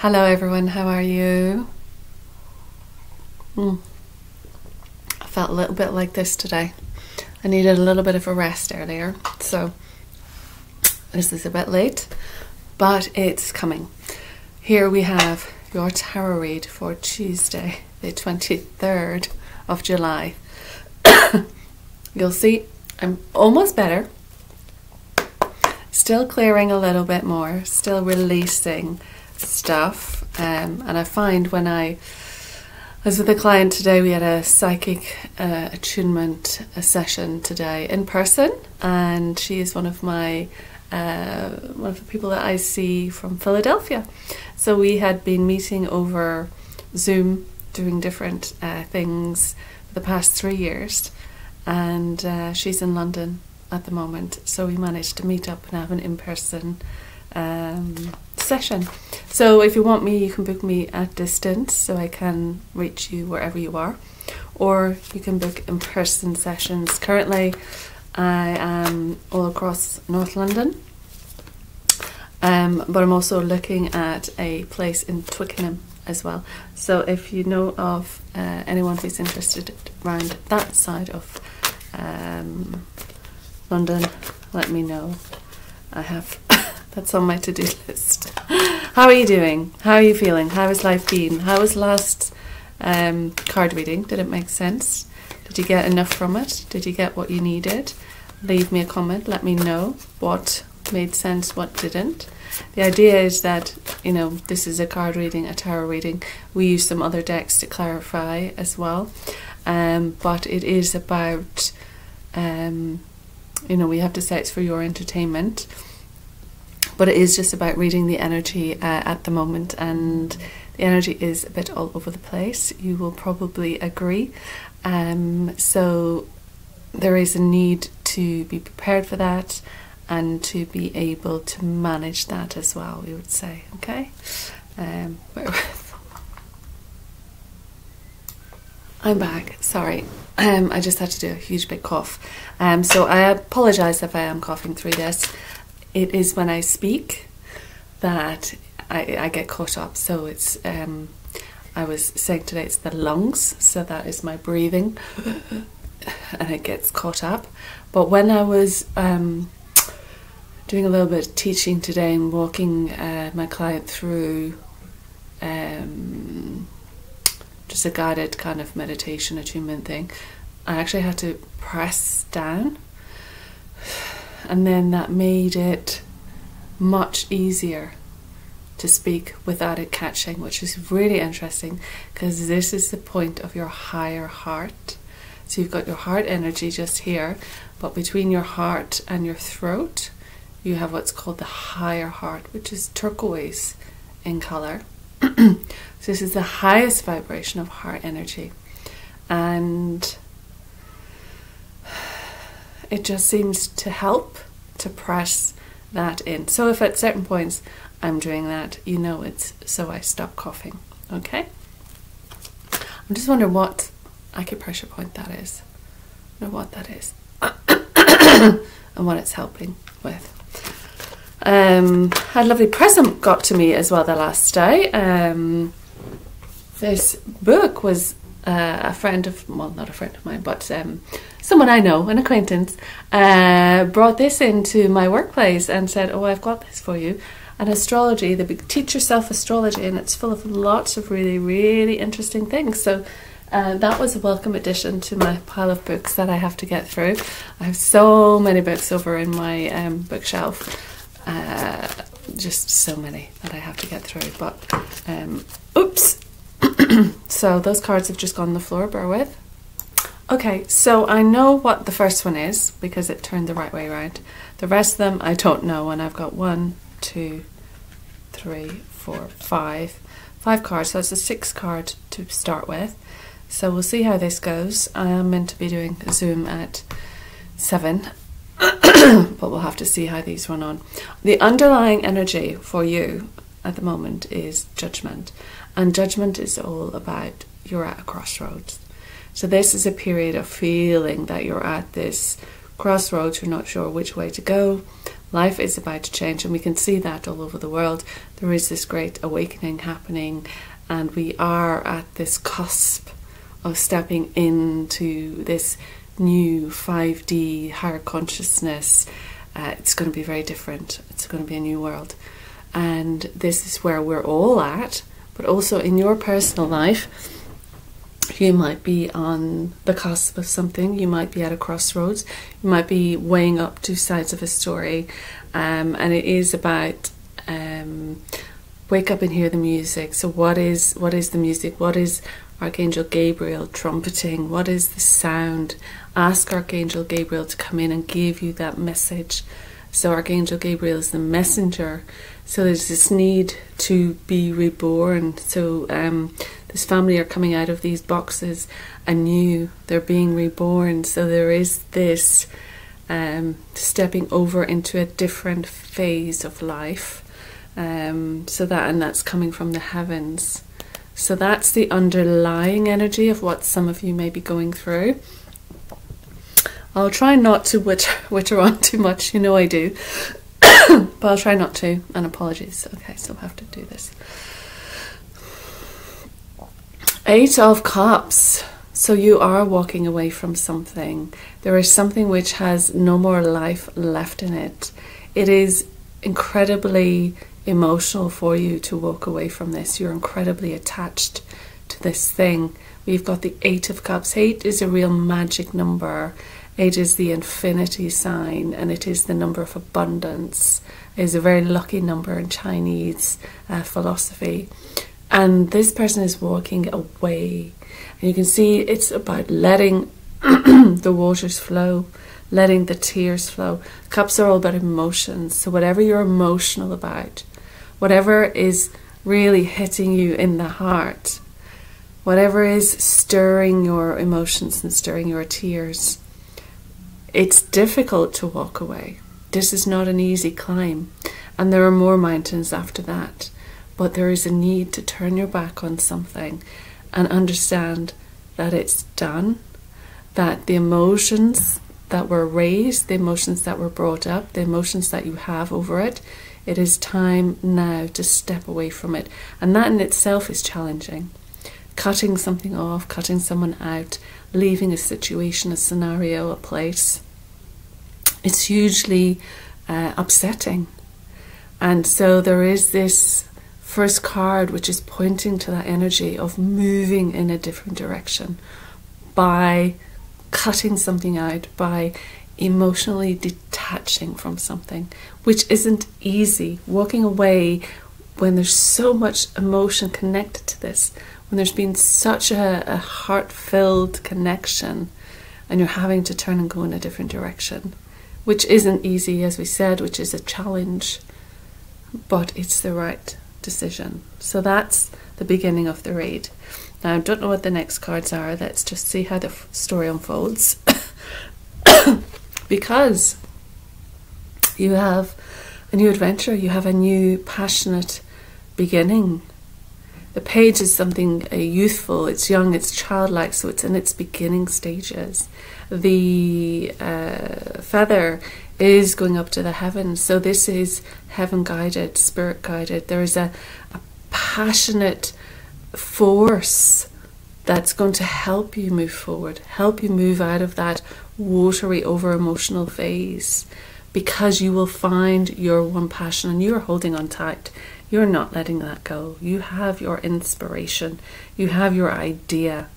Hello everyone, how are you? I felt a little bit like this today. I needed a little bit of a rest earlier, so this is a bit late, but it's coming. Here we have your tarot read for Tuesday, the 23rd of July. You'll see I'm almost better. Still clearing a little bit more, still releasing stuff, and I find when I was with a client today, we had a psychic attunement session today in person, and she is one of the people that I see from Philadelphia. So we had been meeting over Zoom, doing different things for the past 3 years, and she's in London at the moment, so we managed to meet up and have an in-person session. So if you want me, you can book me at distance so I can reach you wherever you are, or you can book in-person sessions. Currently I am all across North London, but I'm also looking at a place in Twickenham as well. So if you know of anyone who's interested around that side of London, let me know. I have that's on my to-do list. How are you doing? How are you feeling? How has life been? How was last card reading? Did it make sense? Did you get enough from it? Did you get what you needed? Leave me a comment. Let me know what made sense, what didn't. The idea is that, you know, this is a card reading, a tarot reading. We use some other decks to clarify as well. But it is about, you know, we have to say it's for your entertainment. But it is just about reading the energy at the moment, and the energy is a bit all over the place. You will probably agree. So there is a need to be prepared for that and to be able to manage that as well, we would say, okay? I'm back, sorry. I just had to do a huge big cough. So I apologise if I am coughing through this. It is when I speak that I get caught up. So it's, I was saying today it's the lungs, so that is my breathing, and it gets caught up. But when I was doing a little bit of teaching today and walking my client through just a guided kind of meditation attunement thing, I actually had to press down. And then that made it much easier to speak without it catching, which is really interesting, because this is the point of your higher heart. So you've got your heart energy just here, but between your heart and your throat, you have what's called the higher heart, which is turquoise in colour. So this is the highest vibration of heart energy. And it just seems to help to press that in. So if at certain points I'm doing that, you know it's so I stop coughing, okay? I'm just wondering what acupressure point that is. I don't know what that is. And what it's helping with. Had a lovely present got to me as well the last day. This book was a friend of, well, not a friend of mine, but someone I know, an acquaintance, brought this into my workplace and said, oh, I've got this for you. An astrology, the big Teach Yourself Astrology, and it's full of lots of really, really interesting things. So that was a welcome addition to my pile of books that I have to get through. I have so many books over in my bookshelf, just so many that I have to get through. But, oops. So those cards have just gone on the floor, bear with. Okay, so I know what the first one is because it turned the right way around. The rest of them I don't know, and I've got 1, 2, 3, 4, 5 cards. So it's a 6 card to start with. So we'll see how this goes. I am meant to be doing a Zoom at 7, but we'll have to see how these run on. The underlying energy for you at the moment is judgment. And judgment is all about you're at a crossroads. So this is a period of feeling that you're at this crossroads, you're not sure which way to go, Life is about to change, and we can see that all over the world. There is this great awakening happening, and we are at this cusp of stepping into this new 5D higher consciousness. It's going to be very different. It's going to be a new world. And this is where we're all at, but also in your personal life, you might be on the cusp of something. You might be at a crossroads. You might be weighing up two sides of a story. And it is about wake up and hear the music. So what is the music? What is Archangel Gabriel trumpeting? What is the sound? Ask Archangel Gabriel to come in and give you that message. So Archangel Gabriel is the messenger. So there's this need to be reborn. So this family are coming out of these boxes anew. They're being reborn. So there is this stepping over into a different phase of life. And that's coming from the heavens. So that's the underlying energy of what some of you may be going through. I'll try not to witter on too much, you know I do. But I'll try not to, and apologies. Okay, so I'll have to do this. 8 of Cups. So you are walking away from something. There is something which has no more life left in it. It is incredibly emotional for you to walk away from this. You're incredibly attached to this thing. We've got the 8 of Cups. 8 is a real magic number. 8 is the infinity sign, and it is the number of abundance. It is a very lucky number in Chinese philosophy. And this person is walking away. And you can see it's about letting the waters flow, letting the tears flow. Cups are all about emotions. So whatever you're emotional about, whatever is really hitting you in the heart, whatever is stirring your emotions and stirring your tears, it's difficult to walk away. This is not an easy climb, and there are more mountains after that. But there is a need to turn your back on something and understand that it's done, that the emotions that were raised, the emotions that were brought up, the emotions that you have over it, it is time now to step away from it. And that in itself is challenging. Cutting something off, cutting someone out, leaving a situation, a scenario, a place, it's hugely upsetting. And so there is this first card which is pointing to that energy of moving in a different direction by cutting something out, by emotionally detaching from something, which isn't easy. Walking away when there's so much emotion connected to this, when there's been such a heart-filled connection, and you're having to turn and go in a different direction, which isn't easy, as we said, which is a challenge, but it's the right decision. So that's the beginning of the read. Now, I don't know what the next cards are. Let's just see how the story unfolds. Because you have a new adventure, you have a new passionate beginning. The page is something youthful, it's young, it's childlike, so it's in its beginning stages. The feather is going up to the heavens, so this is heaven guided, spirit guided. There is a passionate force that's going to help you move forward, help you move out of that watery, over emotional phase, because you will find your one passion and you're holding on tight. You're not letting that go. You have your inspiration, you have your idea,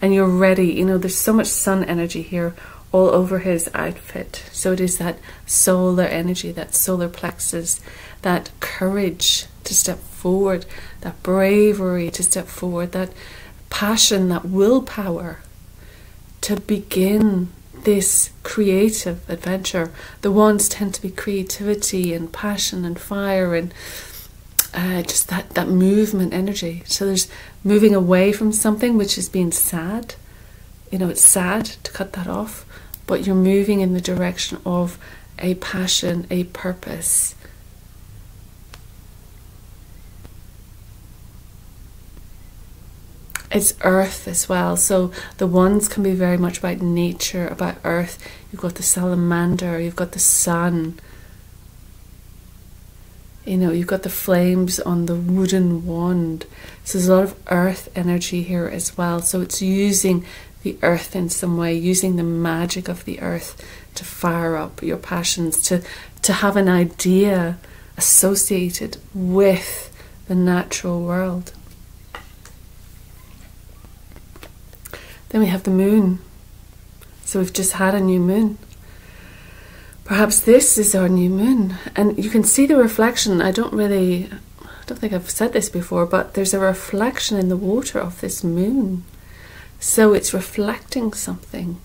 and you're ready. You know, there's so much sun energy here all over his outfit. So it is that solar energy, that solar plexus, that courage to step forward, that bravery to step forward, that passion, that willpower to begin this creative adventure. The wands tend to be creativity and passion and fire and just that movement energy. So there's moving away from something which has been sad. You know, it's sad to cut that off, but you're moving in the direction of a passion, a purpose. It's earth as well. So the wands can be very much about nature, about earth. You've got the salamander, you've got the sun. You know, you've got the flames on the wooden wand. So there's a lot of earth energy here as well. So it's using the earth in some way, using the magic of the earth to fire up your passions, to have an idea associated with the natural world. Then we have the moon. So we've just had a new moon. Perhaps this is our new moon. And you can see the reflection. I don't think I've said this before, but there's a reflection in the water of this moon. So it's reflecting something.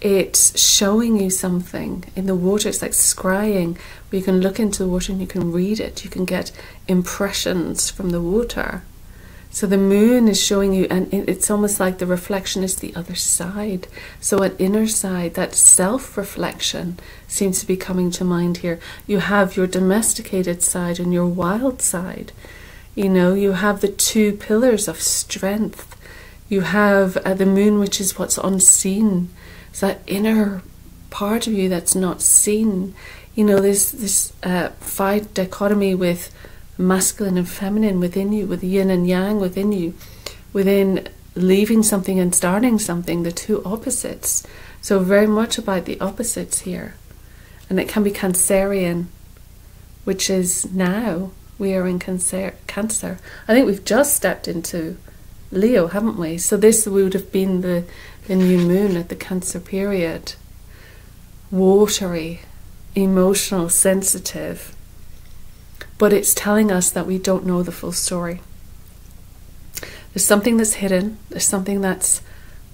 It's showing you something in the water. It's like scrying, where you can look into the water and you can read it. You can get impressions from the water. So the moon is showing you, and it's almost like the reflection is the other side. So an inner side, that self-reflection seems to be coming to mind here. You have your domesticated side and your wild side. You know, you have the two pillars of strength. You have the moon, which is what's unseen. It's that inner part of you that's not seen. You know, there's this fight dichotomy with masculine and feminine within you, with yin and yang within you, within leaving something and starting something, the two opposites. So very much about the opposites here. And it can be Cancerian, which is now we are in Cancer. I think we've just stepped into Leo, haven't we? So this would have been the new moon at the Cancer period. Watery, emotional, sensitive. But it's telling us that we don't know the full story. There's something that's hidden. There's something that's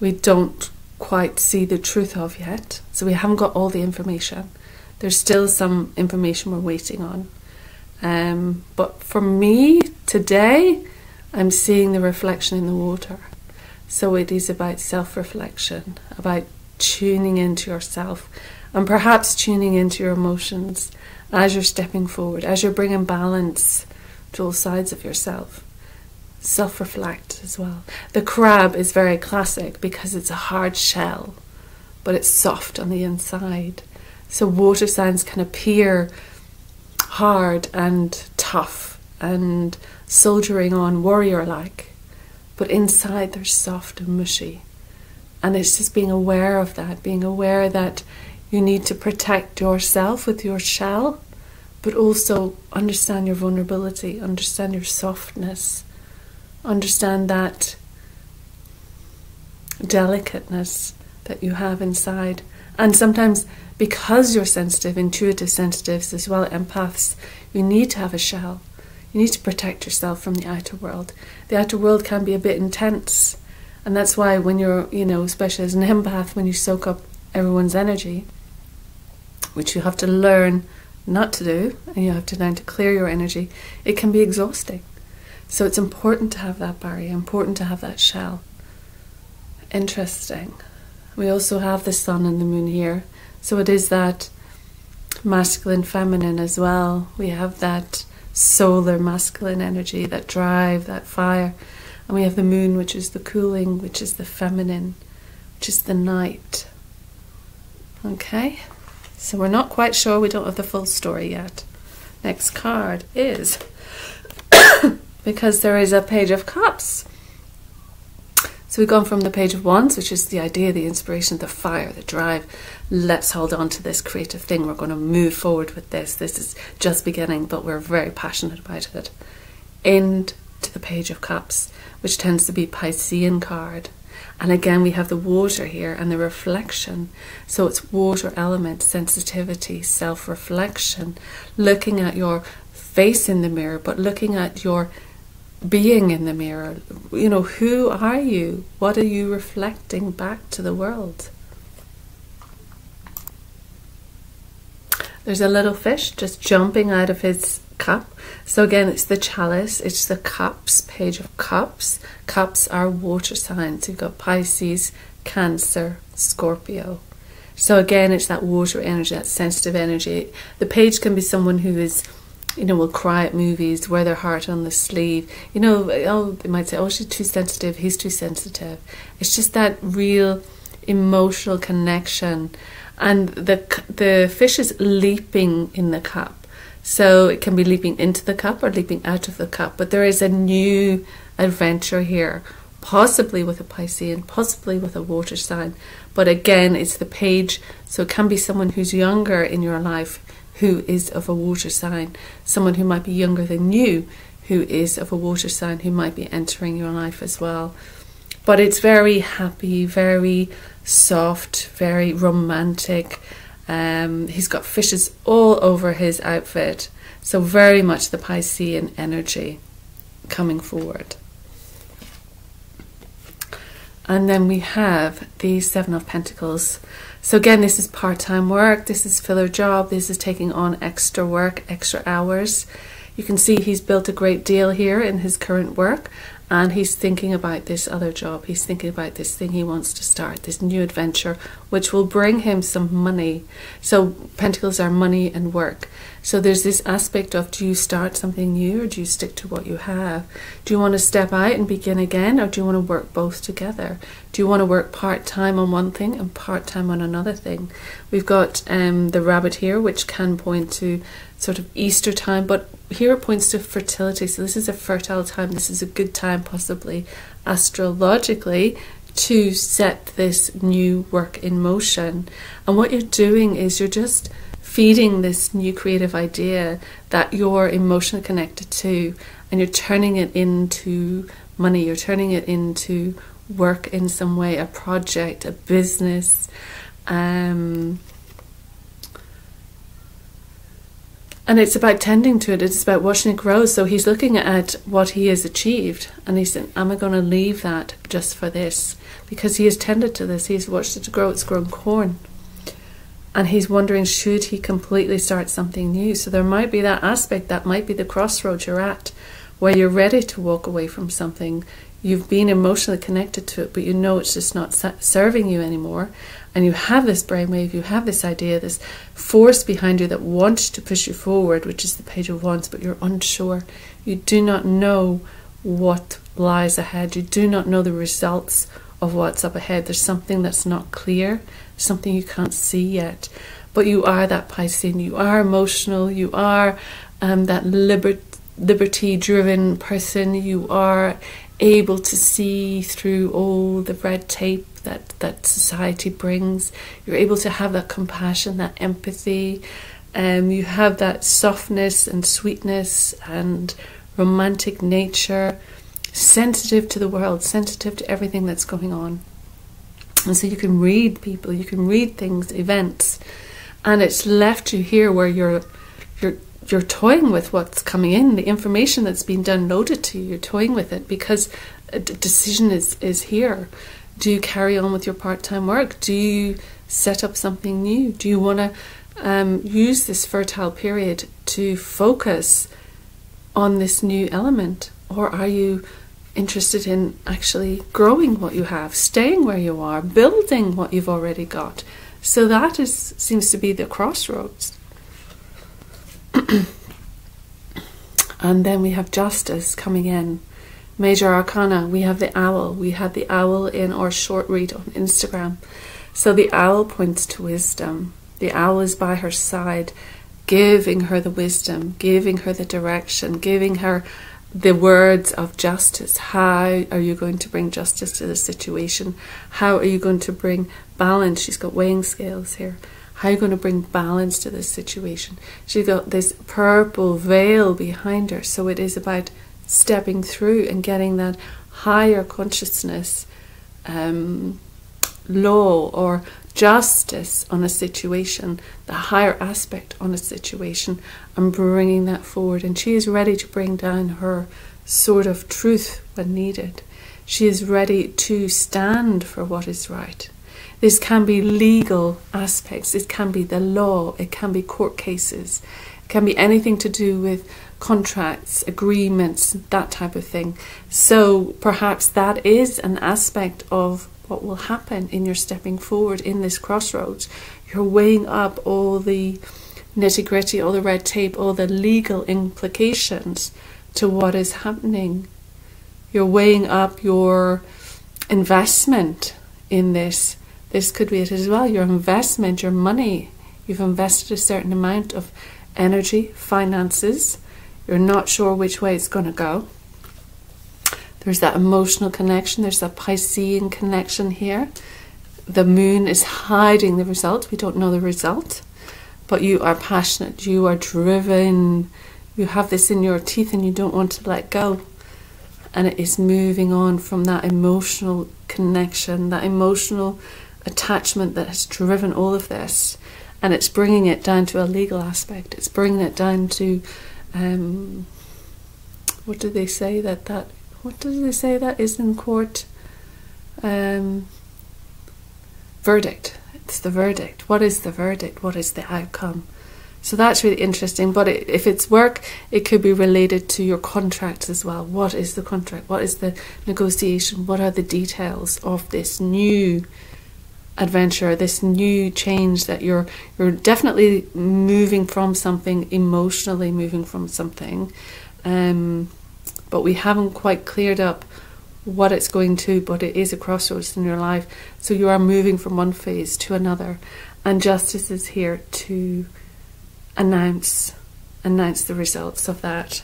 we don't quite see the truth of yet. So we haven't got all the information. There's still some information we're waiting on. But for me, today, I'm seeing the reflection in the water. So it is about self-reflection, about tuning into yourself, and perhaps tuning into your emotions as you're stepping forward, as you're bringing balance to all sides of yourself. Self-reflect as well. The crab is very classic because it's a hard shell, but it's soft on the inside. So water signs can appear hard and tough and soldiering on, warrior-like, but inside they're soft and mushy. And it's just being aware of that, being aware that you need to protect yourself with your shell, but also understand your vulnerability, understand your softness, understand that delicateness that you have inside. And sometimes, because you're sensitive, intuitive sensitives as well, empaths, you need to have a shell. You need to protect yourself from the outer world. The outer world can be a bit intense. And that's why when you're, especially as an empath, when you soak up everyone's energy, which you have to learn not to do, and you have to learn to clear your energy, it can be exhausting. So it's important to have that barrier, important to have that shell. Interesting. We also have the sun and the moon here. So it is that masculine, feminine as well. We have that solar masculine energy, that drive, that fire. And we have the moon, which is the cooling, which is the feminine, which is the night. Okay? So we're not quite sure, we don't have the full story yet. Next card is, because there is a Page of Cups. So we've gone from the Page of Wands, which is the idea, the inspiration, the fire, the drive. Let's hold on to this creative thing. We're going to move forward with this. This is just beginning, but we're very passionate about it. Into the Page of Cups, which tends to be Piscean card. And again, we have the water here and the reflection. So it's water element, sensitivity, self-reflection, looking at your face in the mirror, but looking at your being in the mirror. Who are you? What are you reflecting back to the world? There's a little fish just jumping out of his cup. So again, it's the chalice, it's the cups, Page of Cups. Cups are water signs. You've got Pisces, Cancer, Scorpio. So again, it's that water energy, that sensitive energy. The page can be someone who is, will cry at movies, wear their heart on the sleeve. They might say, oh, she's too sensitive, he's too sensitive. It's just that real emotional connection. And the fish is leaping in the cup. So it can be leaping into the cup or leaping out of the cup. But there is a new adventure here, possibly with a Piscean, possibly with a water sign. But again, it's the page, so it can be someone who's younger in your life who is of a water sign, someone who might be younger than you who is of a water sign, who might be entering your life as well. But it's very happy, very soft, very romantic. He's got fishes all over his outfit, so very much the Piscean energy coming forward. And then we have the Seven of Pentacles. So again, this is part-time work, this is filler job, this is taking on extra work, extra hours. You can see he's built a great deal here in his current work, and he's thinking about this other job. He's thinking about this thing he wants to start, this new adventure, which will bring him some money. So pentacles are money and work. So there's this aspect of, do you start something new or do you stick to what you have? Do you want to step out and begin again, or do you want to work both together? Do you want to work part-time on one thing and part-time on another thing? We've got the rabbit here, which can point to sort of Easter time, but here it points to fertility. So this is a fertile time. This is a good time, possibly astrologically, to set this new work in motion. And what you're doing is you're just feeding this new creative idea that you're emotionally connected to, and you're turning it into money. You're turning it into work in some way, a project, a business. And it's about tending to it. It's about watching it grow. So he's looking at what he has achieved, and he's saying, am I going to leave that just for this? Because he has tended to this. He's watched it grow. It's grown corn. And he's wondering, should he completely start something new? So there might be that aspect. That might be the crossroads you're at, where you're ready to walk away from something. You've been emotionally connected to it, but you know it's just not serving you anymore. And you have this brainwave, you have this idea, this force behind you that wants to push you forward, which is the Page of Wands, but you're unsure. You do not know what lies ahead. You do not know the results of what's up ahead. There's something that's not clear, something you can't see yet. But you are that Piscean. You are emotional. You are that liberty-driven person. You are able to see through all the red tape that society brings. You're able to have that compassion, that empathy. You have that softness and sweetness and romantic nature, sensitive to the world, sensitive to everything that's going on. And so you can read people, you can read things, events, and it's left you here where you're toying with what's coming in, the information that's been downloaded to you. You're toying with it because a decision is here. Do you carry on with your part-time work? Do you set up something new? Do you want to use this fertile period to focus on this new element? Or are you interested in actually growing what you have, staying where you are, building what you've already got? So that seems to be the crossroads. And then we have Justice coming in. Major Arcana, we have the Owl. We had the Owl in our short read on Instagram. So the Owl points to wisdom. The Owl is by her side, giving her the wisdom, giving her the direction, giving her the words of justice. How are you going to bring justice to the situation? How are you going to bring balance? She's got weighing scales here. How are you going to bring balance to this situation? She's got this purple veil behind her. So it is about stepping through and getting that higher consciousness law or justice on a situation, the higher aspect on a situation, and bringing that forward. And she is ready to bring down her sword of truth when needed. She is ready to stand for what is right. This can be legal aspects, it can be the law, it can be court cases, it can be anything to do with contracts, agreements, that type of thing. So perhaps that is an aspect of what will happen in your stepping forward in this crossroads. You're weighing up all the nitty-gritty, all the red tape, all the legal implications to what is happening. You're weighing up your investment in this. This could be it as well, your investment, your money. You've invested a certain amount of energy, finances. You're not sure which way it's going to go. There's that emotional connection. There's that Piscean connection here. The moon is hiding the result. We don't know the result. But you are passionate. You are driven. You have this in your teeth and you don't want to let go. And it is moving on from that emotional connection, that emotional attachment that has driven all of this. And it's bringing it down to a legal aspect. It's bringing it down to, what do they say that is in court? Verdict. It's the verdict. What is the verdict? What is the outcome? So that's really interesting. But if it's work, it could be related to your contracts as well. What is the contract? What is the negotiation? What are the details of this new adventure, this new change that you're definitely moving from something, emotionally moving from something, but we haven't quite cleared up what it's going to, but it is a crossroads in your life. So you are moving from one phase to another, and justice is here to announce the results of that.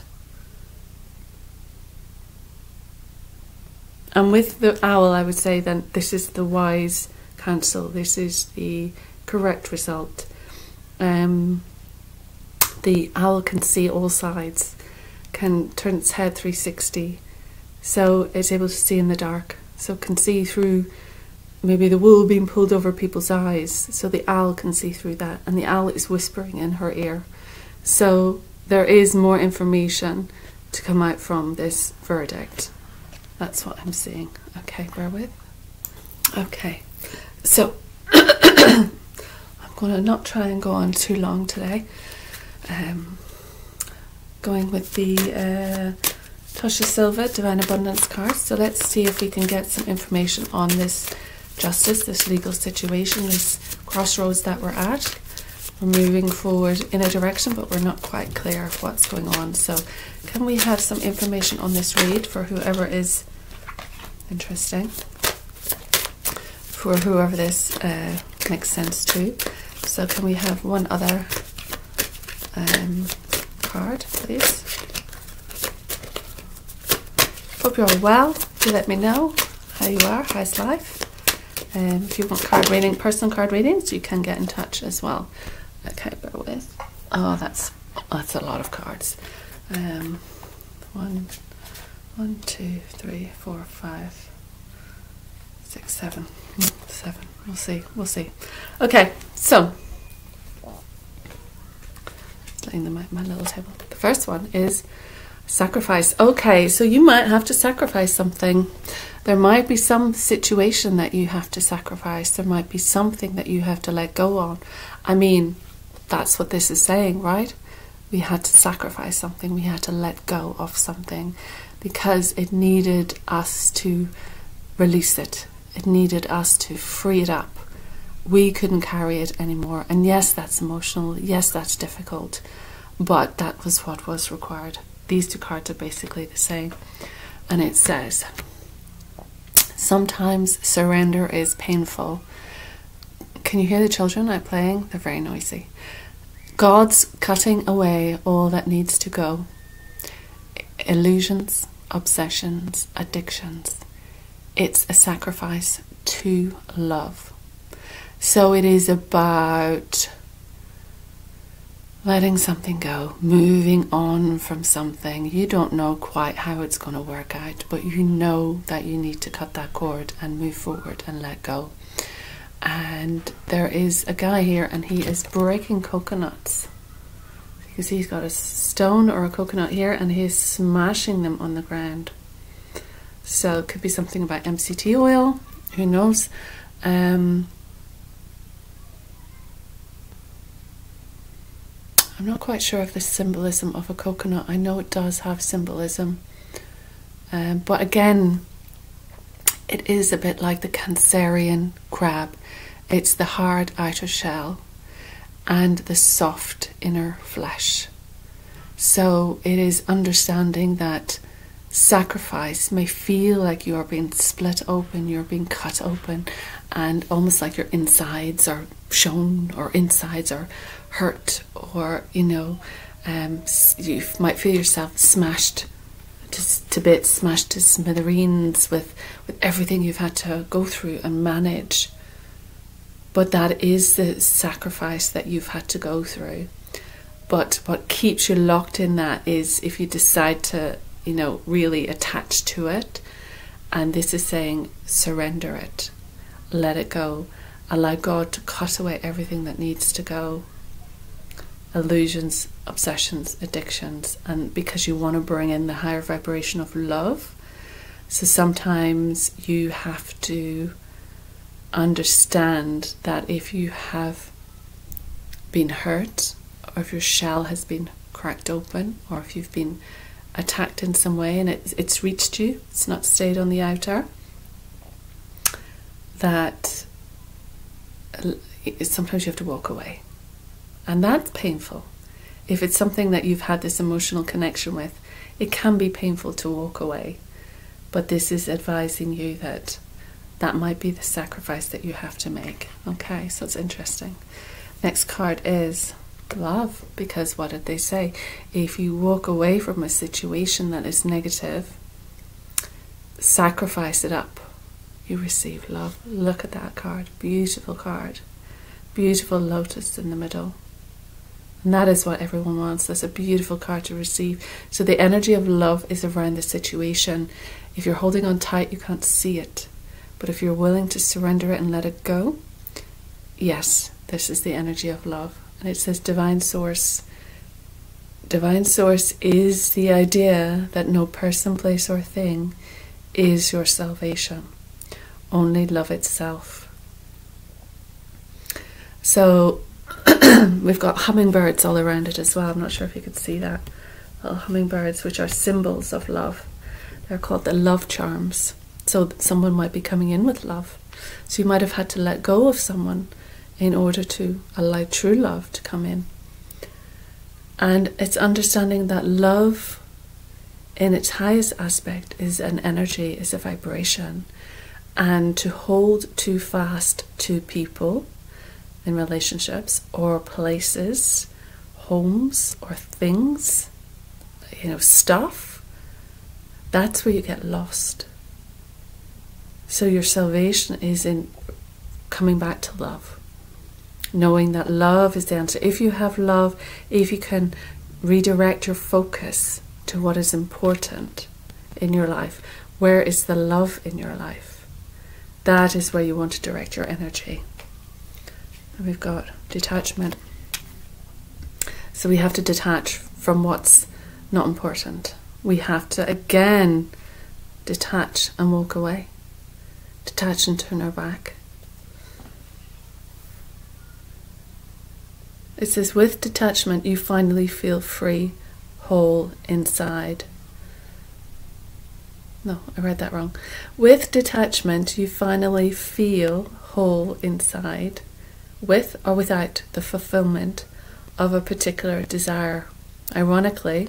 And with the owl, I would say then this is the wise counsel. This is the correct result. The owl can see all sides, can turn its head 360, so it's able to see in the dark, so it can see through maybe the wool being pulled over people's eyes, so the owl can see through that, and the owl is whispering in her ear. So there is more information to come out from this verdict. That's what I'm seeing. Okay, bear with. Okay, so I'm going to not try and go on too long today. Going with the Tosha Silva Divine Abundance card. So let's see if we can get some information on this justice, this legal situation, this crossroads that we're at. We're moving forward in a direction, but we're not quite clear of what's going on. So can we have some information on this read for whoever is interesting, for whoever this makes sense to? So can we have one other card, please? Hope you're all well. Do let me know how you are, how's life. If you want card reading, personal card readings, you can get in touch as well. Okay, bear with. Oh, that's a lot of cards. 1, 2, 3, 4, 5, 6, 7. 7. We'll see. Okay, so laying my little table. The first one is sacrifice. Okay, so you might have to sacrifice something. There might be some situation that you have to sacrifice. There might be something that you have to let go on. I mean, that's what this is saying, right? We had to sacrifice something. We had to let go of something because it needed us to release it. It needed us to free it up. We couldn't carry it anymore. And yes, that's emotional. Yes, that's difficult. But that was what was required. These two cards are basically the same. And it says, sometimes surrender is painful. Can you hear the children out playing? They're very noisy. God's cutting away all that needs to go. Illusions, obsessions, addictions. It's a sacrifice to love. So it is about letting something go, moving on from something. You don't know quite how it's going to work out, but you know that you need to cut that cord and move forward and let go. And there is a guy here and he is breaking coconuts. You can see he's got a stone or a coconut here and he is smashing them on the ground. So it could be something about MCT oil, who knows. I'm not quite sure of the symbolism of a coconut. I know it does have symbolism. But again, it is a bit like the Cancerian crab. It's the hard outer shell and the soft inner flesh. So it is understanding that sacrifice may feel like you are being split open, you're being cut open, and almost like your insides are shown, or insides are hurt, or you might feel yourself smashed to bits, smashed to smithereens with everything you've had to go through and manage. But that is the sacrifice that you've had to go through. But what keeps you locked in that is if you decide to, really attach to it. And this is saying, surrender it, let it go, allow God to cut away everything that needs to go. Illusions, obsessions, addictions, and because you want to bring in the higher vibration of love. So sometimes you have to understand that if you have been hurt, or if your shell has been cracked open, or if you've been attacked in some way and it's reached you, it's not stayed on the outer, that sometimes you have to walk away. And that's painful. If it's something that you've had this emotional connection with, it can be painful to walk away. But this is advising you that that might be the sacrifice that you have to make. Okay, so it's interesting. Next card is love, because what did they say? If you walk away from a situation that is negative, sacrifice it up, you receive love. Look at that card. Beautiful card. Beautiful lotus in the middle. And that is what everyone wants. That's a beautiful card to receive. So the energy of love is around the situation. If you're holding on tight, you can't see it. But if you're willing to surrender it and let it go, yes, this is the energy of love. And it says divine source. Divine source is the idea that no person, place, or thing is your salvation. Only love itself. So we've got hummingbirds all around it as well. I'm not sure if you could see that. Little hummingbirds, which are symbols of love. They're called the love charms. So someone might be coming in with love. So you might have had to let go of someone in order to allow true love to come in. And it's understanding that love in its highest aspect is an energy, is a vibration. And to hold too fast to people in relationships or places, homes or things, stuff, that's where you get lost. So your salvation is in coming back to love. Knowing that love is the answer. If you have love, if you can redirect your focus to what is important in your life, where is the love in your life? That is where you want to direct your energy. And we've got detachment. So we have to detach from what's not important. We have to, again, detach and walk away. Detach and turn our back. It says, with detachment, you finally feel free, whole inside. No, I read that wrong. With detachment, you finally feel whole inside, with or without the fulfillment of a particular desire. Ironically,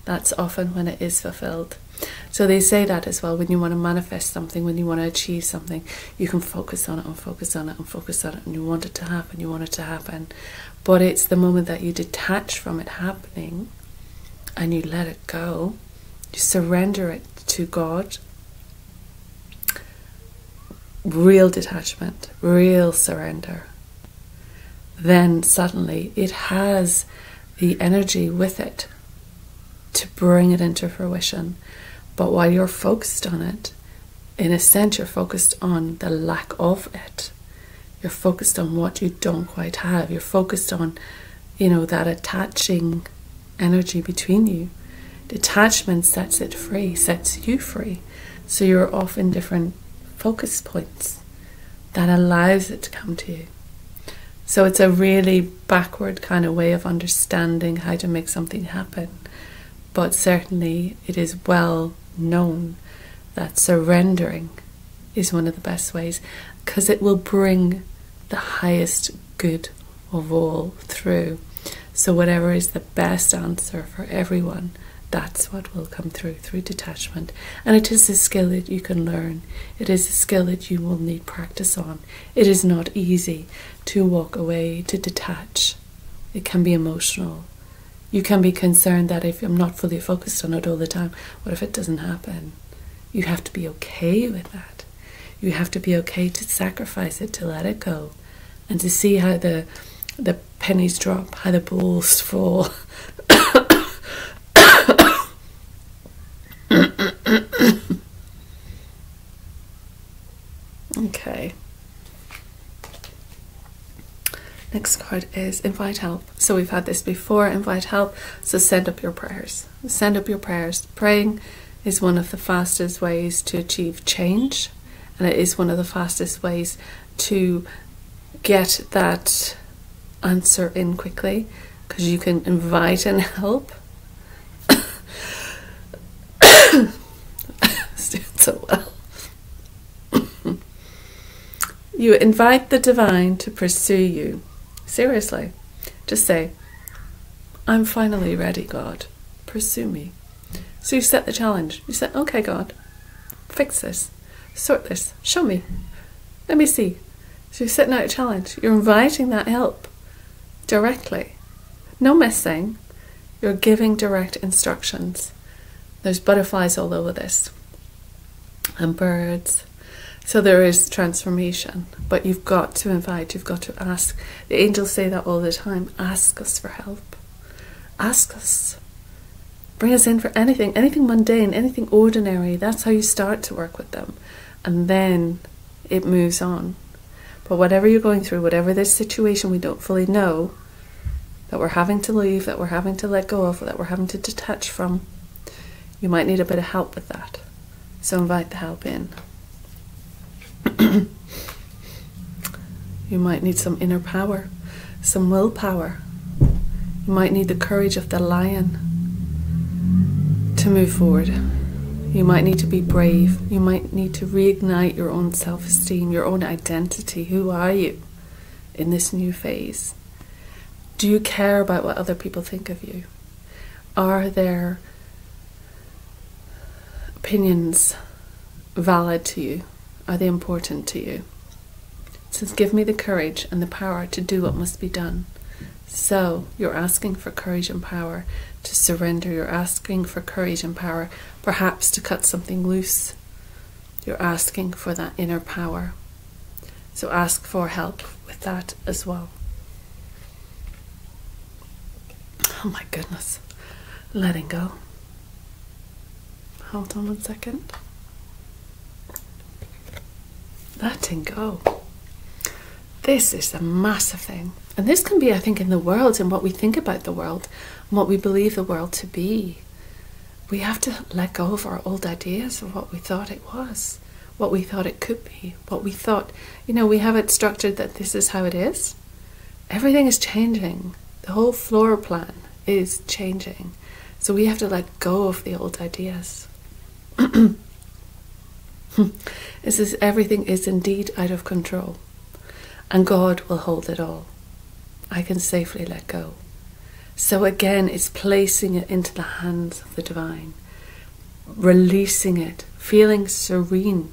that's often when it is fulfilled. So they say that as well, when you want to manifest something, when you want to achieve something, you can focus on it and focus on it and focus on it, and you want it to happen, you want it to happen. But it's the moment that you detach from it happening and you let it go, you surrender it to God. Real detachment, real surrender. Then suddenly it has the energy with it to bring it into fruition. But while you're focused on it, in a sense you're focused on the lack of it. You're focused on what you don't quite have. You're focused on, that attaching energy between you. Detachment sets it free, sets you free. So you're off in different focus points. That allows it to come to you. So it's a really backward kind of way of understanding how to make something happen. But certainly it is well known that surrendering is one of the best ways, because it will bring the highest good of all through. So whatever is the best answer for everyone, That's what will come through detachment. And it is a skill that you can learn. It is a skill that you will need practice on. It is not easy to walk away, to detach. It can be emotional. You can be concerned that if I'm not fully focused on it all the time, what if it doesn't happen? You have to be okay with that. You have to be okay to sacrifice it, to let it go, and to see how the pennies drop, how the balls fall. Okay. Next card is invite help. So we've had this before, invite help. So send up your prayers. Send up your prayers. Praying is one of the fastest ways to achieve change. And it is one of the fastest ways to get that answer in quickly, because you can invite and help. It's doing so well. You invite the divine to pursue you. Seriously. Just say, I'm finally ready, God. Pursue me. So you set the challenge. You say, okay, God, fix this. Sort this. Show me. Let me see. So you're setting out a challenge. You're inviting that help directly. No messing. You're giving direct instructions. There's butterflies all over this. And birds. So there is transformation. But you've got to invite. You've got to ask. The angels say that all the time. Ask us for help. Ask us. Bring us in for anything. Anything mundane. Anything ordinary. That's how you start to work with them. And then it moves on. But whatever you're going through, whatever this situation we don't fully know, that we're having to leave, that we're having to let go of, that we're having to detach from, you might need a bit of help with that. So invite the help in. You might need some inner power, some willpower. You might need the courage of the lion to move forward. You might need to be brave. You might need to reignite your own self-esteem, your own identity. Who are you in this new phase? Do you care about what other people think of you? Are their opinions valid to you? Are they important to you? It says, give me the courage and the power to do what must be done. So you're asking for courage and power to surrender. You're asking for courage and power, perhaps to cut something loose. You're asking for that inner power. So ask for help with that as well. Oh my goodness. Letting go. Hold on 1 second. Letting go. This is a massive thing. And this can be, I think, in the world and what we think about the world and what we believe the world to be. We have to let go of our old ideas of what we thought it was, what we thought it could be, what we thought, we have it structured that this is how it is. Everything is changing. The whole floor plan is changing. So we have to let go of the old ideas. It says everything is indeed out of control, and God will hold it all. I can safely let go. So again, it's placing it into the hands of the divine, releasing it, feeling serene,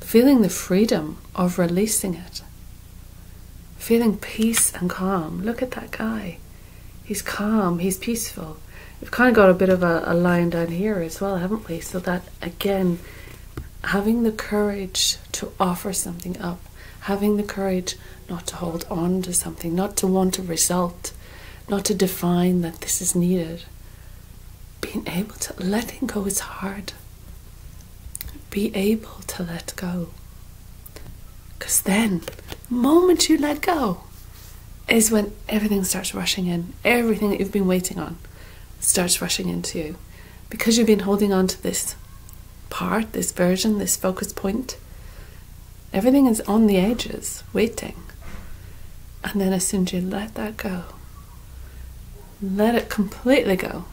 feeling the freedom of releasing it, feeling peace and calm. Look at that guy. He's calm, he's peaceful. We've kind of got a bit of a line down here as well, haven't we? So that, again, having the courage to offer something up, having the courage not to hold on to something, not to want a result, not to define that this is needed. Being able to, letting go is hard. Be able to let go. Because then, the moment you let go, is when everything starts rushing in. Everything that you've been waiting on starts rushing into you. Because you've been holding on to this part, this version, this focus point. Everything is on the edges, waiting. And then as soon as you let that go, let it completely go,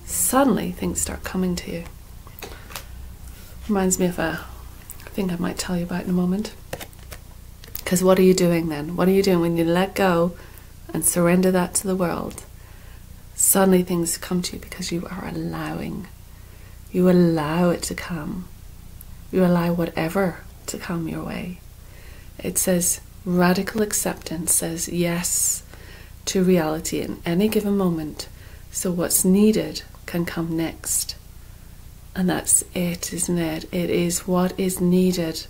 suddenly things start coming to you. Reminds me of a thing I might tell you about in a moment. Because what are you doing then? What are you doing when you let go and surrender that to the world? Suddenly things come to you because you are allowing. You allow it to come. You allow whatever to come your way. It says radical acceptance says yes to reality in any given moment. So what's needed can come next. And that's it, isn't it? It is what is needed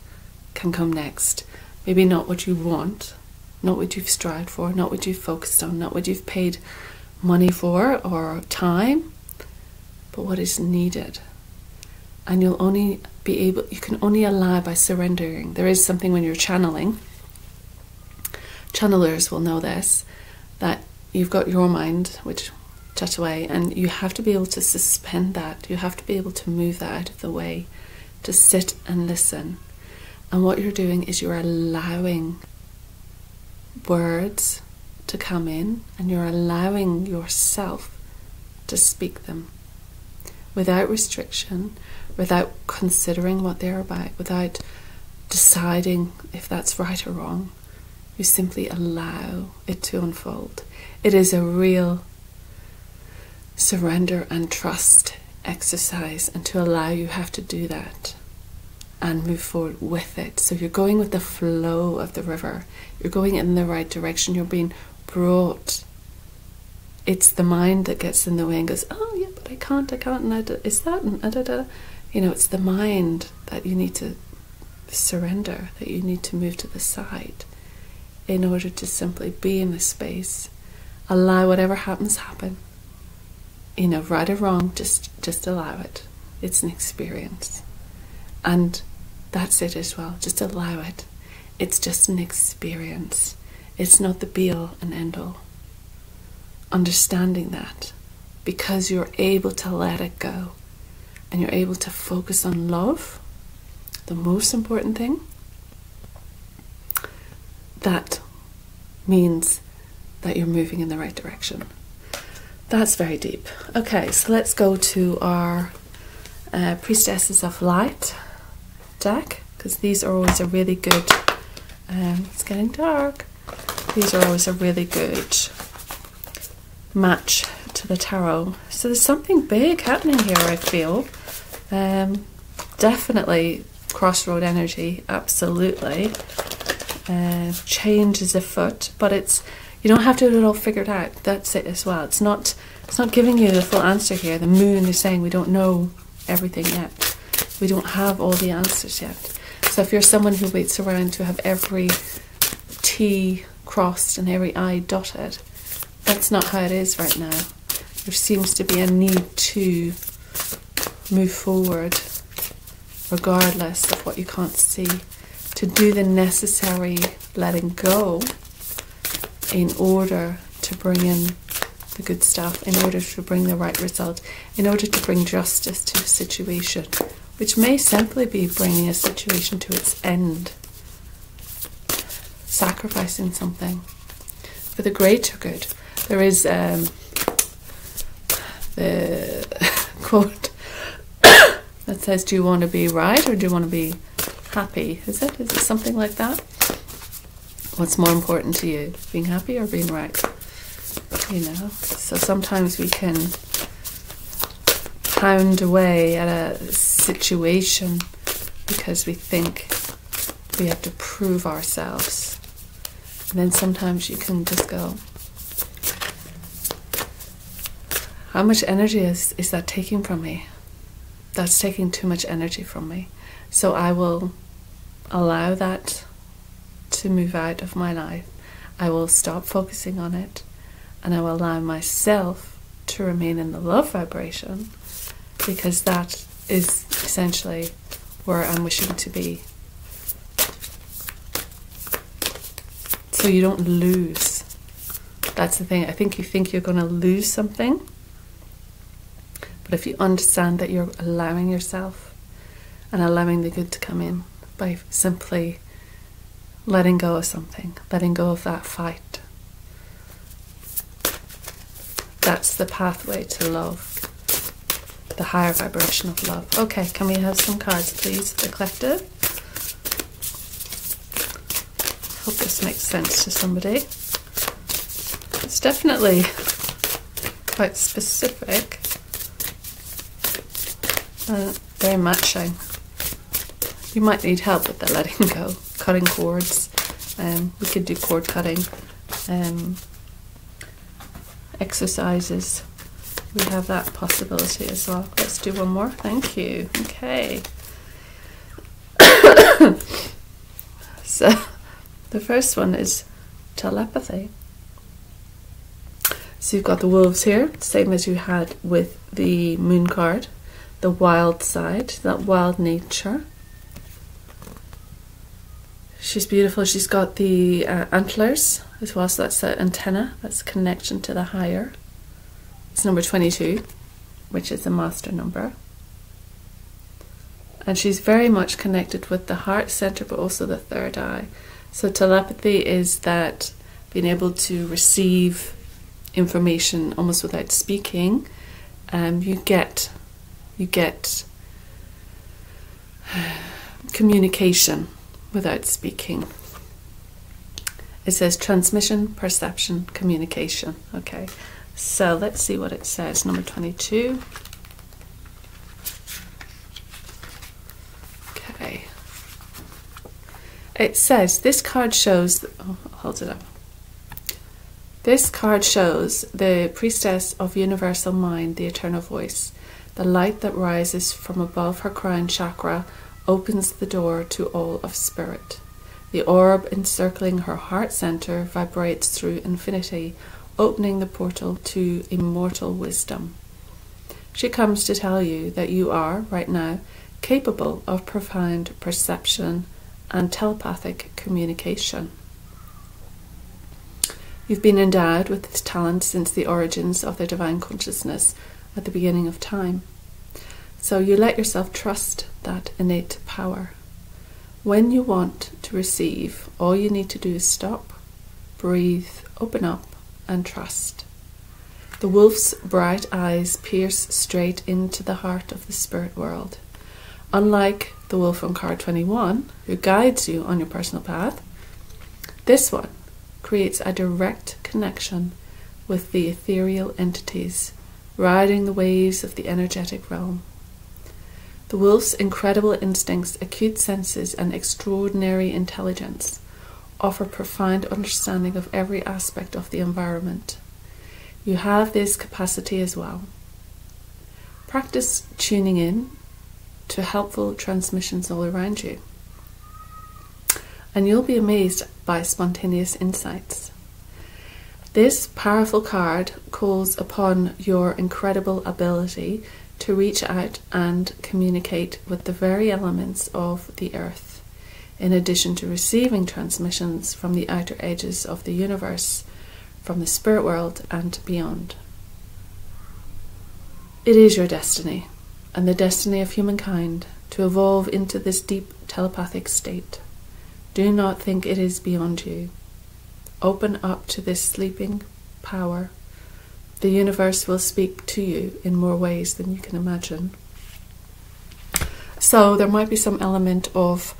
can come next. Maybe not what you want, not what you've strived for, not what you've focused on, not what you've paid money for or time, but what is needed. And you can only allow by surrendering. There is something when you're channeling, channelers will know this, that you've got your mind, which chat away, and you have to be able to suspend that. You have to be able to move that out of the way, to sit and listen. And what you're doing is you're allowing words to come in, and you're allowing yourself to speak them without restriction, without considering what they're about, without deciding if that's right or wrong. You simply allow it to unfold. It is a real surrender and trust exercise, and to allow, you have to do that and move forward with it. So you're going with the flow of the river. You're going in the right direction. You're being brought. It's the mind that gets in the way and goes, oh yeah, but I can't, and is that, and you know, it's the mind that you need to surrender, that you need to move to the side in order to simply be in the space. Allow whatever happens happen. You know, right or wrong, just allow it. It's an experience. And that's it as well. Just allow it. It's just an experience. It's not the be-all and end-all. Understanding that, because you're able to let it go and you're able to focus on love, the most important thing, that means that you're moving in the right direction. That's very deep. Okay, so let's go to our Priestesses of Light deck, because these are always a really good, it's getting dark, these are always a really good match to the tarot. So there's something big happening here, I feel. Definitely crossroad energy, absolutely. Change is afoot, but you don't have to have it all figured out. That's it as well. It's not giving you the full answer here. The moon is saying we don't know everything yet. We don't have all the answers yet. So if you're someone who waits around to have every T crossed and every I dotted, that's not how it is right now. There seems to be a need to move forward regardless of what you can't see, to do the necessary letting go in order to bring in the good stuff, in order to bring the right result, in order to bring justice to a situation, which may simply be bringing a situation to its end, sacrificing something for the greater good. There is the quote that says, do you want to be right or do you want to be happy? Is it something like that? What's more important to you, being happy or being right? You know, so sometimes we can pound away at a situation because we think we have to prove ourselves. And then sometimes you can just go, how much energy is that taking from me? That's taking too much energy from me. So I will allow that to move out of my life. I will stop focusing on it, and I will allow myself to remain in the love vibration, because that is essentially where I'm wishing to be. So you don't lose. That's the thing. I think you think you're going to lose something, but if you understand that you're allowing yourself and allowing the good to come in by simply letting go of something, letting go of that fight, that's the pathway to love, the higher vibration of love. Okay, can we have some cards, please, for the collective? Hope this makes sense to somebody. It's definitely quite specific and very matching. You might need help with the letting go, cutting cords. We could do cord cutting exercises. We have that possibility as well. Let's do one more. Thank you. Okay. So the first one is telepathy. So you've got the wolves here, same as you had with the moon card, the wild side, that wild nature. She's beautiful. She's got the antlers as well, so that's the antenna, that's connection to the higher. It's number 22, which is the master number. And she's very much connected with the heart center, but also the third eye. So telepathy is that being able to receive information almost without speaking. You get communication without speaking. It says transmission, perception, communication. Okay, so let's see what it says. Number 22. Okay. It says this card shows. Oh, I'll hold it up. This card shows the Priestess of Universal Mind, the Eternal Voice. The light that rises from above her crown chakra opens the door to all of spirit. The orb encircling her heart center vibrates through infinity, opening the portal to immortal wisdom. She comes to tell you that you are, right now, capable of profound perception and telepathic communication. You've been endowed with this talent since the origins of the divine consciousness at the beginning of time. So you let yourself trust that innate power. When you want to receive, all you need to do is stop, breathe, open up, and trust. The wolf's bright eyes pierce straight into the heart of the spirit world. Unlike the wolf on card 21, who guides you on your personal path, this one creates a direct connection with the ethereal entities riding the waves of the energetic realm. The wolf's incredible instincts, acute senses, and extraordinary intelligence offer profound understanding of every aspect of the environment. You have this capacity as well. Practice tuning in to helpful transmissions all around you, and you'll be amazed by spontaneous insights. This powerful card calls upon your incredible ability to reach out and communicate with the very elements of the earth, in addition to receiving transmissions from the outer edges of the universe, from the spirit world and beyond. It is your destiny, and the destiny of humankind, to evolve into this deep telepathic state. Do not think it is beyond you. Open up to this sleeping power. The universe will speak to you in more ways than you can imagine. So there might be some element of,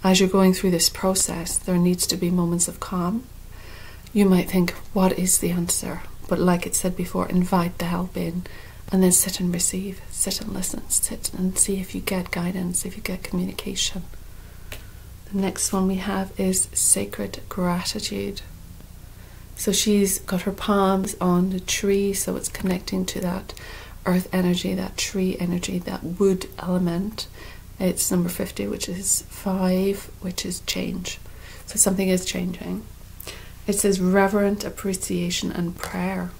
as you're going through this process, there needs to be moments of calm. You might think, what is the answer? But like it said before, invite the help in, and then sit and receive, sit and listen, sit and see if you get guidance, if you get communication. The next one we have is sacred gratitude. So she's got her palms on the tree, so it's connecting to that earth energy, that tree energy, that wood element. It's number 50, which is 5, which is change. So something is changing. It says reverent appreciation and prayer.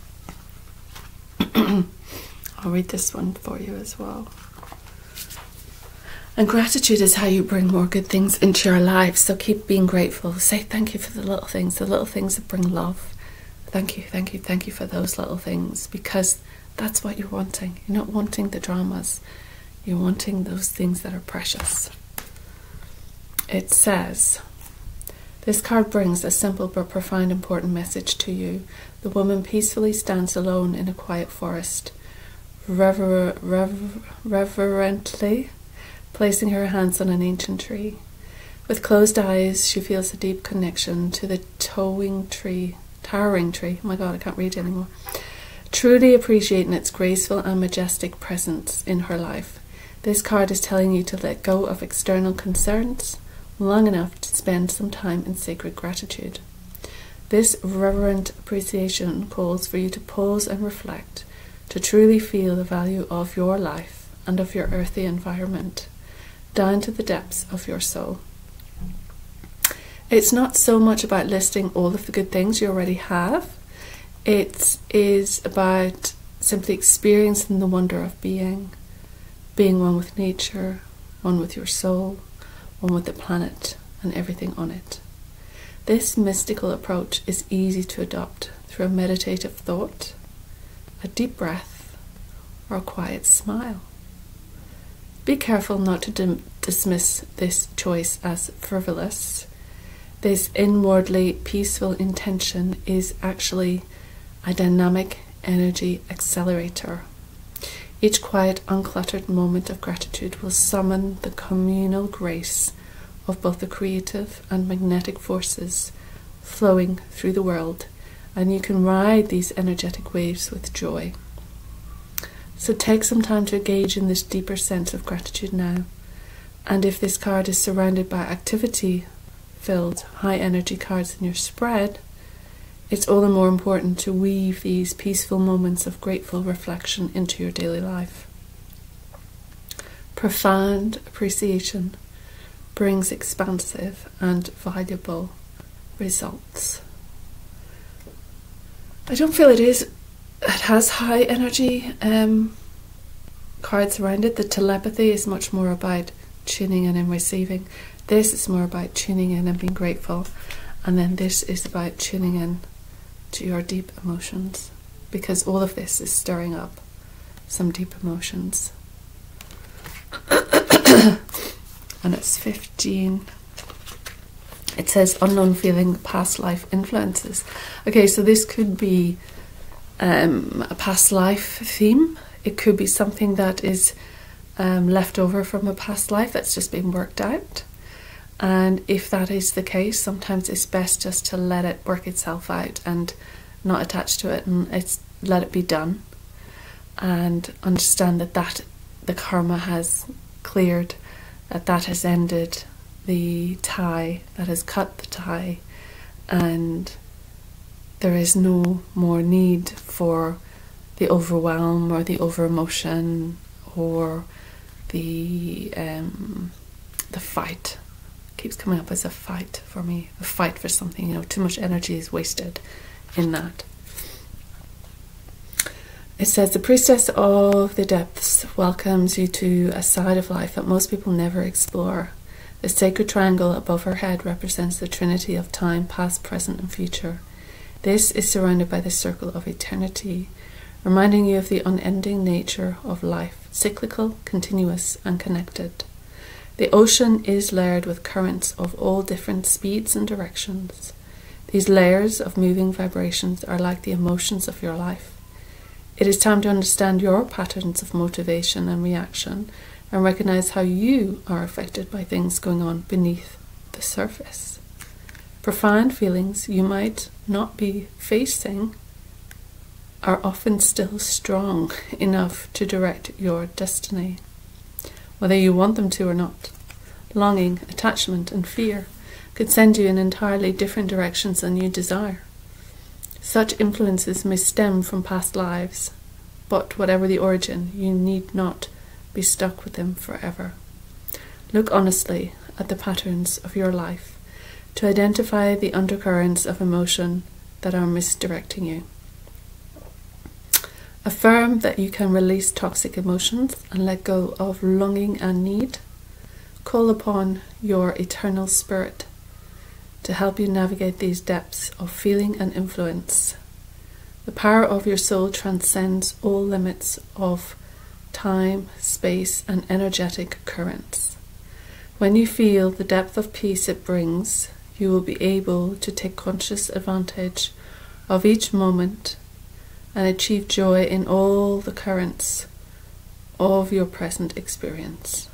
I'll read this one for you as well. And gratitude is how you bring more good things into your life. So keep being grateful. Say thank you for the little things that bring love. Thank you, thank you, thank you for those little things, because that's what you're wanting. You're not wanting the dramas. You're wanting those things that are precious. It says, this card brings a simple but profound important message to you. The woman peacefully stands alone in a quiet forest, reverently placing her hands on an ancient tree. With closed eyes, she feels a deep connection to the towering tree. Oh my God, I can't read anymore. truly appreciating its graceful and majestic presence in her life. This card is telling you to let go of external concerns long enough to spend some time in sacred gratitude. This reverent appreciation calls for you to pause and reflect, to truly feel the value of your life and of your earthly environment, down to the depths of your soul. It's not so much about listing all of the good things you already have. It is about simply experiencing the wonder of being one with nature, one with your soul, one with the planet and everything on it. This mystical approach is easy to adopt through a meditative thought, a deep breath, or a quiet smile. Be careful not to dismiss this choice as frivolous. This inwardly peaceful intention is actually a dynamic energy accelerator. Each quiet, uncluttered moment of gratitude will summon the communal grace of both the creative and magnetic forces flowing through the world, and you can ride these energetic waves with joy. So take some time to engage in this deeper sense of gratitude now. And if this card is surrounded by activity-filled, high-energy cards in your spread, it's all the more important to weave these peaceful moments of grateful reflection into your daily life. Profound appreciation brings expansive and valuable results. I don't feel it has high energy cards around it. The telepathy is much more about tuning in and receiving. This is more about tuning in and being grateful. And then this is about tuning in to your deep emotions, because all of this is stirring up some deep emotions. And it's 15. It says unknown feeling, past life influences. Okay, so this could be a past life theme. It could be something that is left over from a past life that's just been worked out. And if that is the case, sometimes it's best just to let it work itself out and not attach to it, and let it be done, and understand that the karma has cleared, that has ended the tie, that has cut the tie, and there is no more need for the overwhelm or the over emotion or the fight. Keeps coming up as a fight for me, a fight for something. Too much energy is wasted in that. It says the Priestess of the Depths welcomes you to a side of life that most people never explore. The sacred triangle above her head represents the trinity of time, past, present and future. This is surrounded by the circle of eternity, reminding you of the unending nature of life, cyclical, continuous and connected. The ocean is layered with currents of all different speeds and directions. These layers of moving vibrations are like the emotions of your life. It is time to understand your patterns of motivation and reaction and recognize how you are affected by things going on beneath the surface. Profound feelings you might not be facing are often still strong enough to direct your destiny, whether you want them to or not. Longing, attachment and fear could send you in entirely different directions than you desire. Such influences may stem from past lives, but whatever the origin, you need not be stuck with them forever. Look honestly at the patterns of your life to identify the undercurrents of emotion that are misdirecting you. Affirm that you can release toxic emotions and let go of longing and need. Call upon your eternal spirit to help you navigate these depths of feeling and influence. The power of your soul transcends all limits of time, space, and energetic currents. When you feel the depth of peace it brings, you will be able to take conscious advantage of each moment and achieve joy in all the currents of your present experience.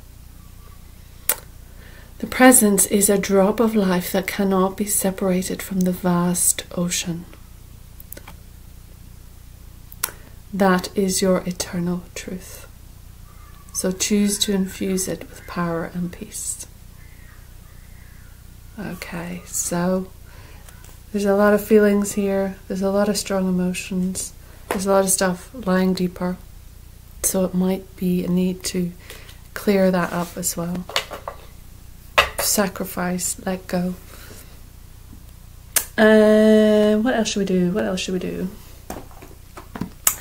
The present is a drop of life that cannot be separated from the vast ocean. That is your eternal truth. So choose to infuse it with power and peace. Okay, so there's a lot of feelings here. There's a lot of strong emotions. There's a lot of stuff lying deeper. So it might be a need to clear that up as well. Sacrifice, let go. What else should we do? What else should we do?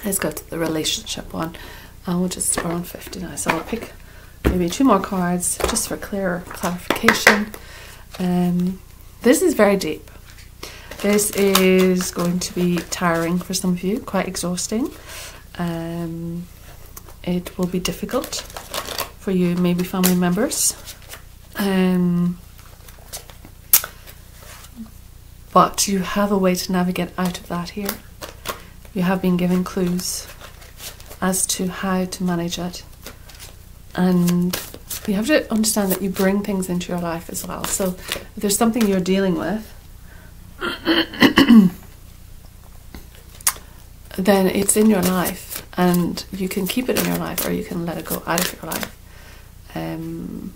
Let's go to the relationship one. And we'll just, we're on 50 now. So I'll pick maybe 2 more cards just for clearer clarification. This is very deep. This is going to be tiring for some of you, quite exhausting. It will be difficult for you, maybe family members. But you have a way to navigate out of that here. You have been given clues as to how to manage it. And you have to understand that you bring things into your life as well. So if there's something you're dealing with, then it's in your life, and you can keep it in your life or you can let it go out of your life. And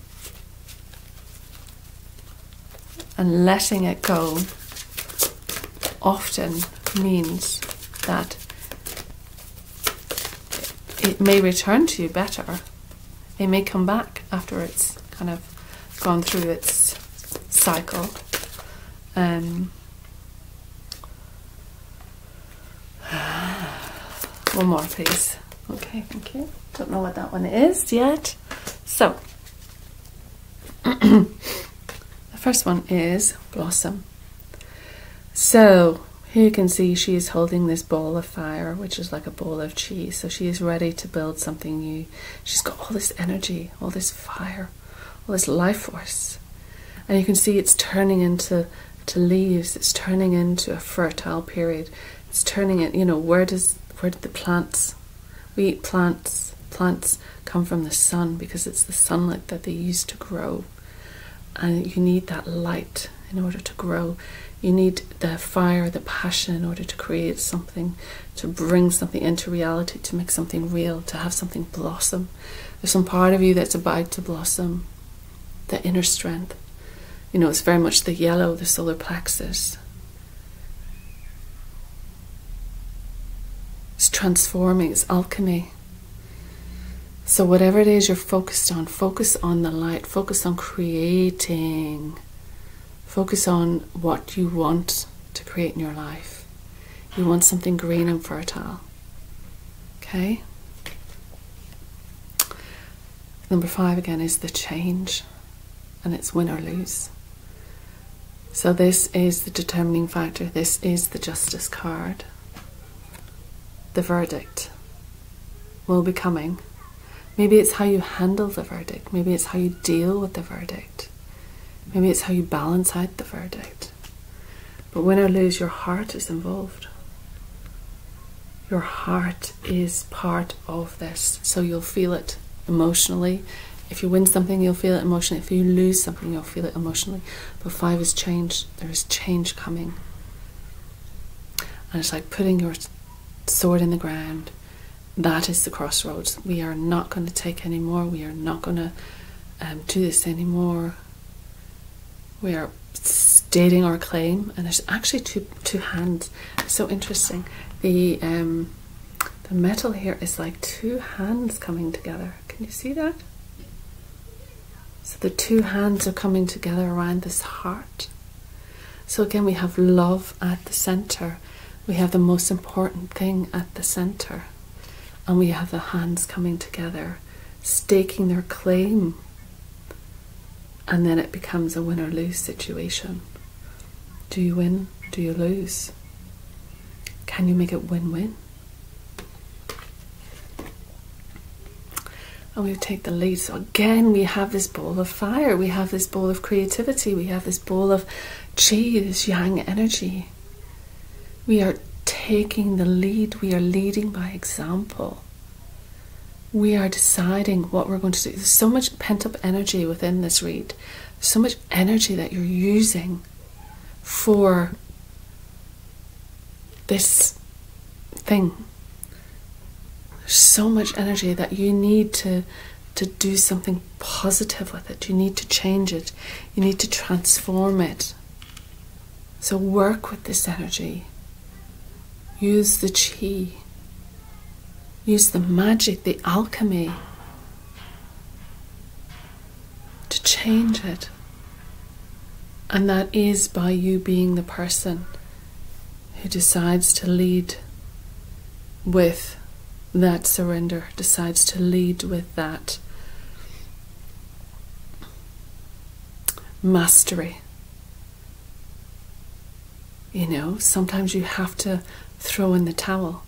letting it go often means that it may return to you better. It may come back after it's kind of gone through its cycle. One more, please. Okay, thank you. Don't know what that one is yet. So, the first one is Blossom. So, here you can see she is holding this ball of fire, which is like a bowl of cheese. So she is ready to build something new. She's got all this energy, all this fire, all this life force. And you can see it's turning into leaves. It's turning into a fertile period. It's turning it, you know, where did the plants, we eat plants. Plants come from the sun because it's the sunlight that they use to grow. And you need that light in order to grow. You need the fire, the passion in order to create something, to bring something into reality, to make something real, to have something blossom. There's some part of you that's about to blossom, the inner strength. You know, it's very much the yellow, the solar plexus. It's transforming, it's alchemy. So whatever it is you're focused on, focus on the light, focus on creating. Focus on what you want to create in your life. You want something green and fertile. Okay? Number 5 again is the change. And it's win or lose. So this is the determining factor. This is the Justice card. The verdict will be coming. Maybe it's how you handle the verdict. Maybe it's how you deal with the verdict. Maybe it's how you balance out the verdict. But win or lose, your heart is involved. Your heart is part of this. So you'll feel it emotionally. If you win something, you'll feel it emotionally. If you lose something, you'll feel it emotionally. But 5 is change. There is change coming. And it's like putting your sword in the ground. That is the crossroads. We are not going to take any more. We are not going to do this anymore. We are stating our claim, and there's actually two hands. It's so interesting. The metal here is like 2 hands coming together. Can you see that? So the 2 hands are coming together around this heart. So again, we have love at the center. We have the most important thing at the center. And we have the hands coming together, staking their claim. And then it becomes a win or lose situation. Do you win? Do you lose? Can you make it win-win? And we take the lead. So again, we have this bowl of fire. We have this bowl of creativity. We have this bowl of chi, this yang energy. We are taking the lead. We are leading by example. We are deciding what we're going to do. There's so much pent-up energy within this read. There's so much energy that you're using for this thing. There's so much energy that you need to do something positive with it. You need to change it. You need to transform it. So work with this energy. Use the chi. Use the magic, the alchemy to change it. And that is by you being the person who decides to lead with that surrender, decides to lead with that mastery. You know, sometimes you have to throw in the towel,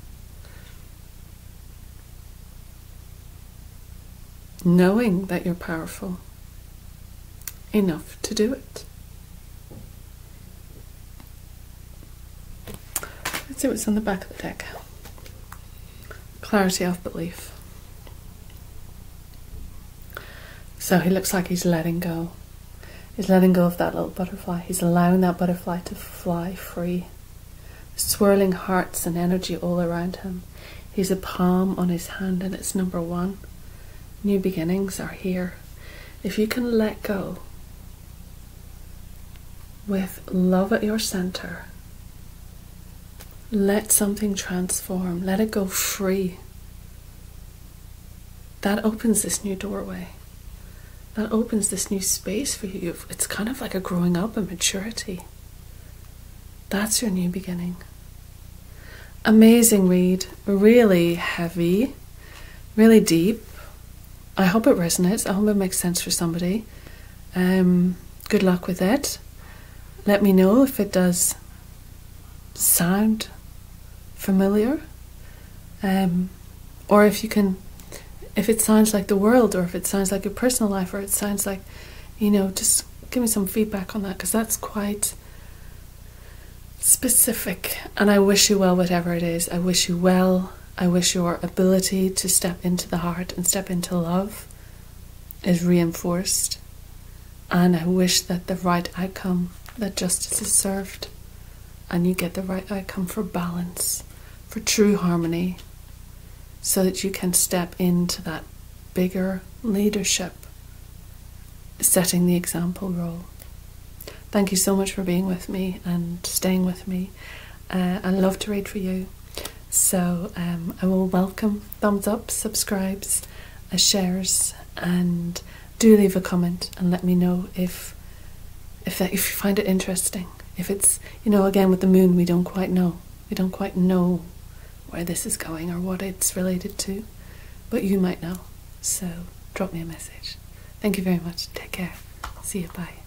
knowing that you're powerful enough to do it. Let's see what's on the back of the deck. Clarity of belief. So he looks like he's letting go. He's letting go of that little butterfly. He's allowing that butterfly to fly free. Swirling hearts and energy all around him. He's a palm on his hand, and it's number 1. New beginnings are here. If you can let go with love at your center, let something transform, let it go free. That opens this new doorway. That opens this new space for you. It's kind of like a growing up and maturity. That's your new beginning. Amazing read. Really heavy. Really deep. I hope it resonates. I hope it makes sense for somebody. Good luck with it. Let me know if it does sound familiar. Or if you can, if it sounds like the world, or if it sounds like your personal life, or it sounds like, you know, just give me some feedback on that, because that's quite specific. And I wish you well, whatever it is. I wish you well. I wish your ability to step into the heart and step into love is reinforced. And I wish that the right outcome, that justice is served, and you get the right outcome for balance, for true harmony, so that you can step into that bigger leadership, setting the example role. Thank you so much for being with me and staying with me. I love to read for you. So I will welcome thumbs up, subscribes, shares, and do leave a comment and let me know if you find it interesting. If it's, you know, again with the moon, we don't quite know. We don't quite know where this is going or what it's related to, but you might know. So drop me a message. Thank you very much. Take care. See you. Bye.